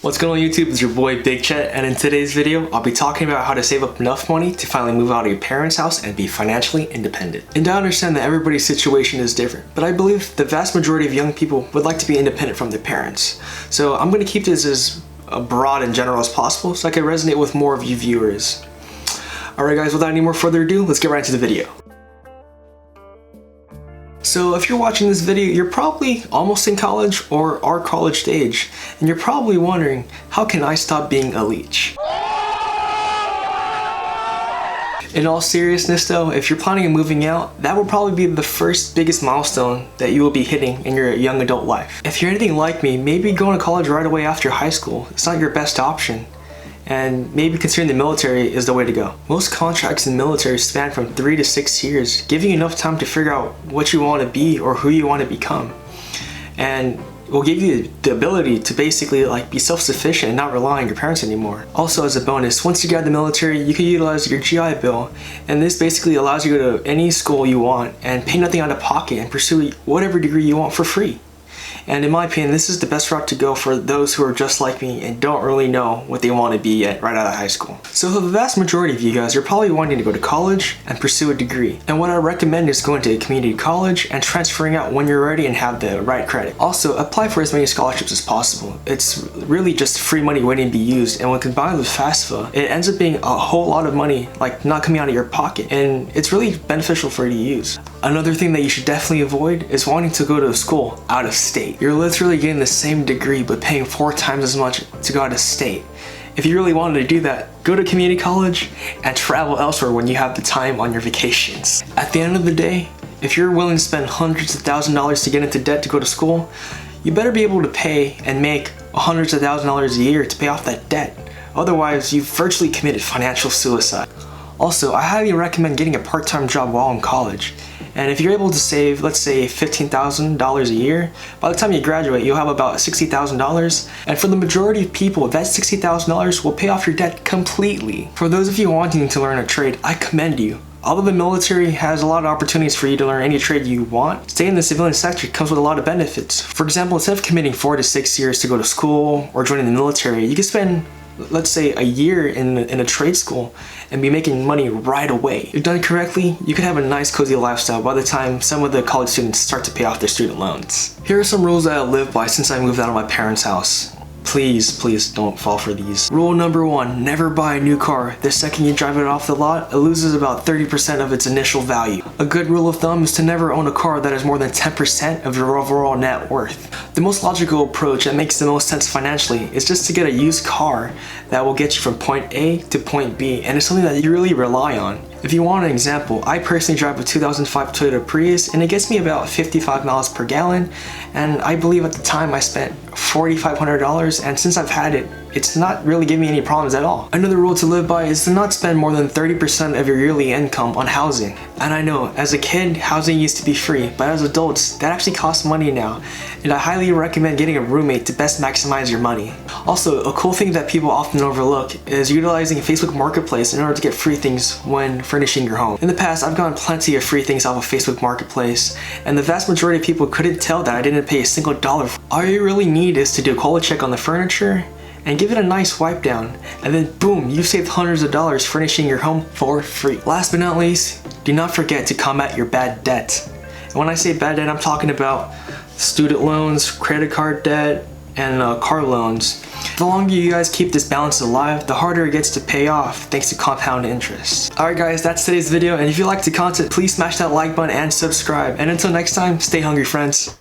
What's going on YouTube? It's your boy Big Chet, and in today's video I'll be talking about how to save up enough money to finally move out of your parents' house and be financially independent. And I understand that everybody's situation is different, but I believe the vast majority of young people would like to be independent from their parents. So I'm going to keep this as broad and general as possible so I can resonate with more of you viewers. Alright guys, without any more further ado, let's get right into the video. So if you're watching this video, you're probably almost in college or are college age, and you're probably wondering, how can I stop being a leech? In all seriousness though, if you're planning on moving out, that will probably be the first biggest milestone that you will be hitting in your young adult life. If you're anything like me, maybe going to college right away after high school is not your best option. And maybe considering the military is the way to go. Most contracts in the military span from 3 to 6 years, giving you enough time to figure out what you want to be or who you want to become. And it will give you the ability to basically be self-sufficient and not rely on your parents anymore. Also, as a bonus, once you get out of the military, you can utilize your GI Bill, and this basically allows you to go to any school you want and pay nothing out of pocket and pursue whatever degree you want for free. And in my opinion, this is the best route to go for those who are just like me and don't really know what they want to be yet right out of high school. So for the vast majority of you guys, you're probably wanting to go to college and pursue a degree. And what I recommend is going to a community college and transferring out when you're ready and have the right credit. Also, apply for as many scholarships as possible. It's really just free money waiting to be used, and when combined with FAFSA, it ends up being a whole lot of money not coming out of your pocket, and it's really beneficial for you to use. Another thing that you should definitely avoid is wanting to go to a school out of state. You're literally getting the same degree but paying 4 times as much to go out of state. If you really wanted to do that, go to community college and travel elsewhere when you have the time on your vacations. At the end of the day, if you're willing to spend hundreds of thousands of dollars to get into debt to go to school, you better be able to pay and make hundreds of thousands of dollars a year to pay off that debt. Otherwise, you've virtually committed financial suicide. Also, I highly recommend getting a part-time job while in college. And if you're able to save, let's say $15,000 a year, by the time you graduate, you'll have about $60,000. And for the majority of people, that $60,000 will pay off your debt completely. For those of you wanting to learn a trade, I commend you. Although the military has a lot of opportunities for you to learn any trade you want, staying in the civilian sector comes with a lot of benefits. For example, instead of committing 4 to 6 years to go to school or joining the military, you can spend, let's say, a year in a trade school and be making money right away. If done correctly, you could have a nice cozy lifestyle by the time some of the college students start to pay off their student loans. Here are some rules that I live by since I moved out of my parents' house. Please don't fall for these. Rule number 1, never buy a new car. The second you drive it off the lot, it loses about 30% of its initial value. A good rule of thumb is to never own a car that is more than 10% of your overall net worth. The most logical approach that makes the most sense financially is just to get a used car that will get you from point A to point B, and it's something that you really rely on. If you want an example, I personally drive a 2005 Toyota Prius, and it gets me about 55 miles per gallon, and I believe at the time I spent $4,500, and since I've had it, it's not really giving me any problems at all. Another rule to live by is to not spend more than 30% of your yearly income on housing. And I know, as a kid, housing used to be free, but as adults, that actually costs money now, and I highly recommend getting a roommate to best maximize your money. Also, a cool thing that people often overlook is utilizing Facebook Marketplace in order to get free things when furnishing your home. In the past, I've gotten plenty of free things off of Facebook Marketplace, and the vast majority of people couldn't tell that I didn't pay a single dollar. All you really need is to do a quality check on the furniture and give it a nice wipe down, and then boom, you've saved hundreds of dollars furnishing your home for free. Last but not least, do not forget to combat your bad debt. And when I say bad debt, I'm talking about student loans, credit card debt, and car loans. The longer you guys keep this balance alive, the harder it gets to pay off thanks to compound interest. Alright guys, that's today's video, and if you like the content, please smash that like button and subscribe. And until next time, stay hungry friends.